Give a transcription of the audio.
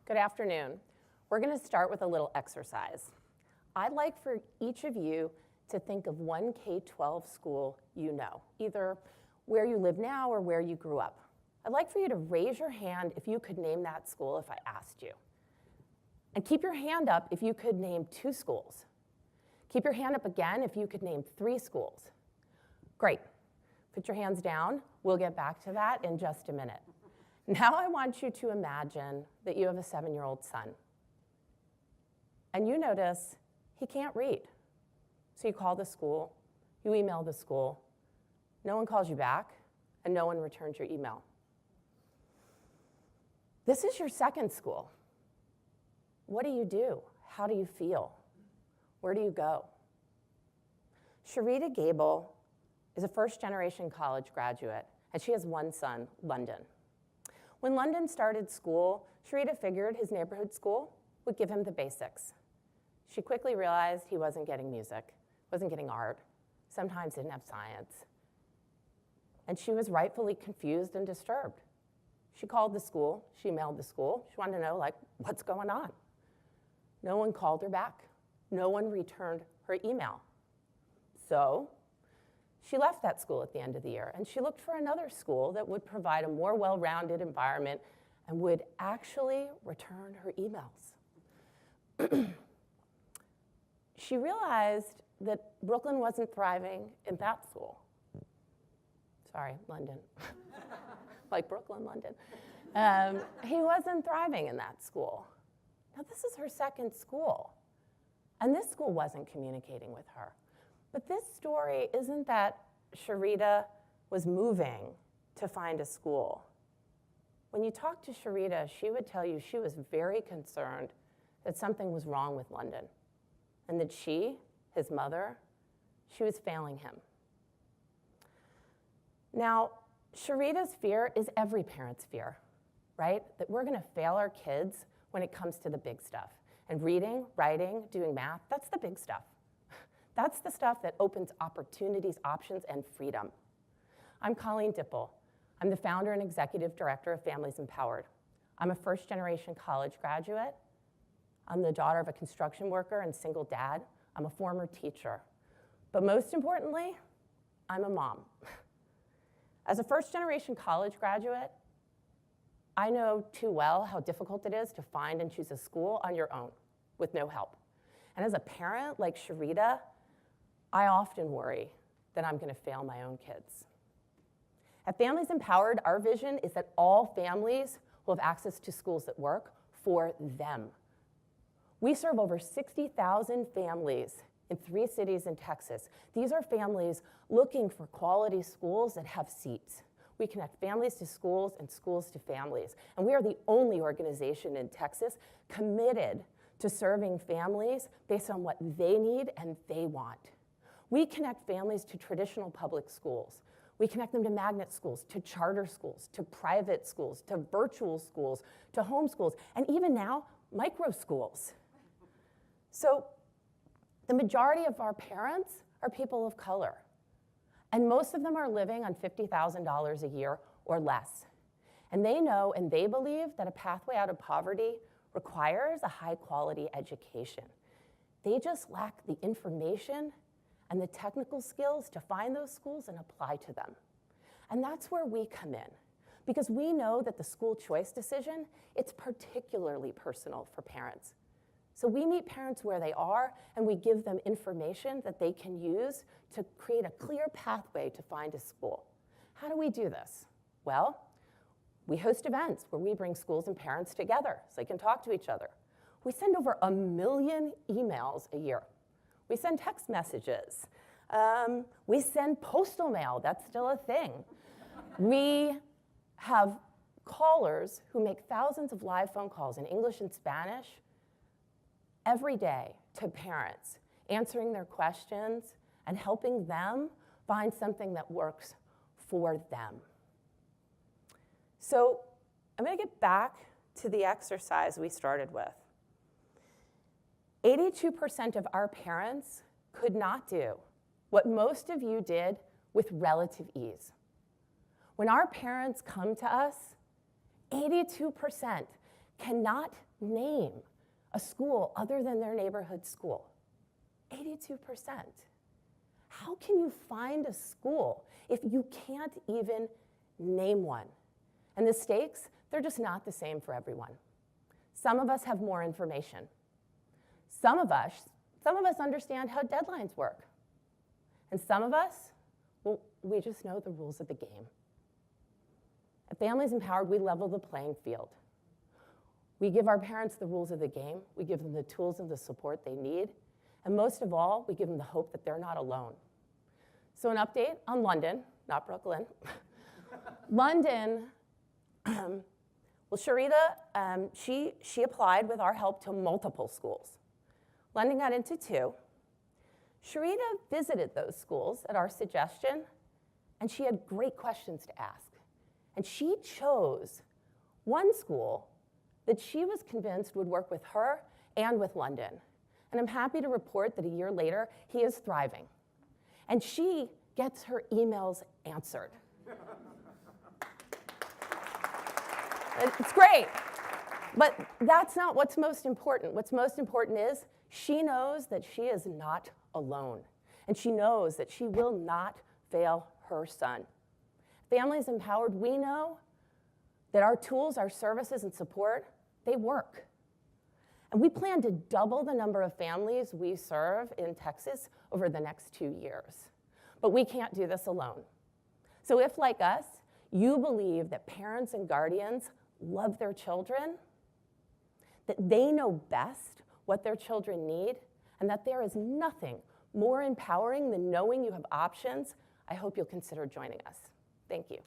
Good afternoon. We're going to start with a little exercise. I'd like for each of you to think of one K-12 school you know, either where you live now or where you grew up. I'd like for you to raise your hand if you could name that school if I asked you. And keep your hand up if you could name 2 schools. Keep your hand up again if you could name 3 schools. Great. Put your hands down. We'll get back to that in just a minute. Now I want you to imagine that you have a 7-year-old son. And you notice he can't read. So you call the school, you email the school, no one calls you back, and no one returns your email. This is your second school. What do you do? How do you feel? Where do you go? Sharita Gable is a first-generation college graduate, and she has one son, London. When London started school, Sharita figured his neighborhood school would give him the basics. She quickly realized he wasn't getting music, wasn't getting art, sometimes didn't have science. And she was rightfully confused and disturbed. She called the school, she emailed the school, she wanted to know, what's going on? No one called her back. No one returned her email. So she left that school at the end of the year, and she looked for another school that would provide a more well-rounded environment and would actually return her emails. She realized that Brooklyn wasn't thriving in that school. Sorry, London. Like Brooklyn, London. He wasn't thriving in that school. Now, this is her second school, and this school wasn't communicating with her. But this story isn't that Sharita was moving to find a school. When you talk to Sharita, she would tell you she was very concerned that something was wrong with London and that she, his mother, she was failing him. Now, Sharita's fear is every parent's fear, right? That we're going to fail our kids when it comes to the big stuff. And reading, writing, doing math, that's the big stuff. That's the stuff that opens opportunities, options, and freedom. I'm Colleen Dipple. I'm the founder and executive director of Families Empowered. I'm a first-generation college graduate. I'm the daughter of a construction worker and single dad. I'm a former teacher. But most importantly, I'm a mom. As a first-generation college graduate, I know too well how difficult it is to find and choose a school on your own with no help. And as a parent like Sharita, I often worry that I'm going to fail my own kids. At Families Empowered, our vision is that all families will have access to schools that work for them. We serve over 60,000 families in 3 cities in Texas. These are families looking for quality schools that have seats. We connect families to schools and schools to families. And we are the only organization in Texas committed to serving families based on what they need and they want. We connect families to traditional public schools. We connect them to magnet schools, to charter schools, to private schools, to virtual schools, to homeschools, and even now, micro schools. So the majority of our parents are people of color. And most of them are living on $50,000 a year or less. And they know and they believe that a pathway out of poverty requires a high-quality education. They just lack the information and the technical skills to find those schools and apply to them. And that's where we come in, because we know that the school choice decision, it's particularly personal for parents. So we meet parents where they are, and we give them information that they can use to create a clear pathway to find a school. How do we do this? Well, we host events where we bring schools and parents together so they can talk to each other. We send over 1 million emails a year. We send text messages. We send postal mail. That's still a thing. We have callers who make thousands of live phone calls in English and Spanish every day to parents, answering their questions and helping them find something that works for them. So I'm going to get back to the exercise we started with. 82% of our parents could not do what most of you did with relative ease. When our parents come to us, 82% cannot name a school other than their neighborhood school. 82%. How can you find a school if you can't even name one? And the stakes, they're just not the same for everyone. Some of us have more information. Some of us understand how deadlines work. And some of us, well, we just know the rules of the game. At Families Empowered, we level the playing field. We give our parents the rules of the game. We give them the tools and the support they need. And most of all, we give them the hope that they're not alone. So an update on London, not Brooklyn. London, well, Sharita, she applied with our help to multiple schools. London got into 2. Sharita visited those schools at our suggestion, and she had great questions to ask. And she chose one school that she was convinced would work with her and with London. And I'm happy to report that a year later, he is thriving. And she gets her emails answered. It's great. But that's not what's most important. What's most important is she knows that she is not alone. And she knows that she will not fail her son. Families Empowered, we know that our tools, our services, and support, they work. And we plan to double the number of families we serve in Texas over the next 2 years. But we can't do this alone. So if, like us, you believe that parents and guardians love their children, that they know best what their children need, and that there is nothing more empowering than knowing you have options, I hope you'll consider joining us. Thank you.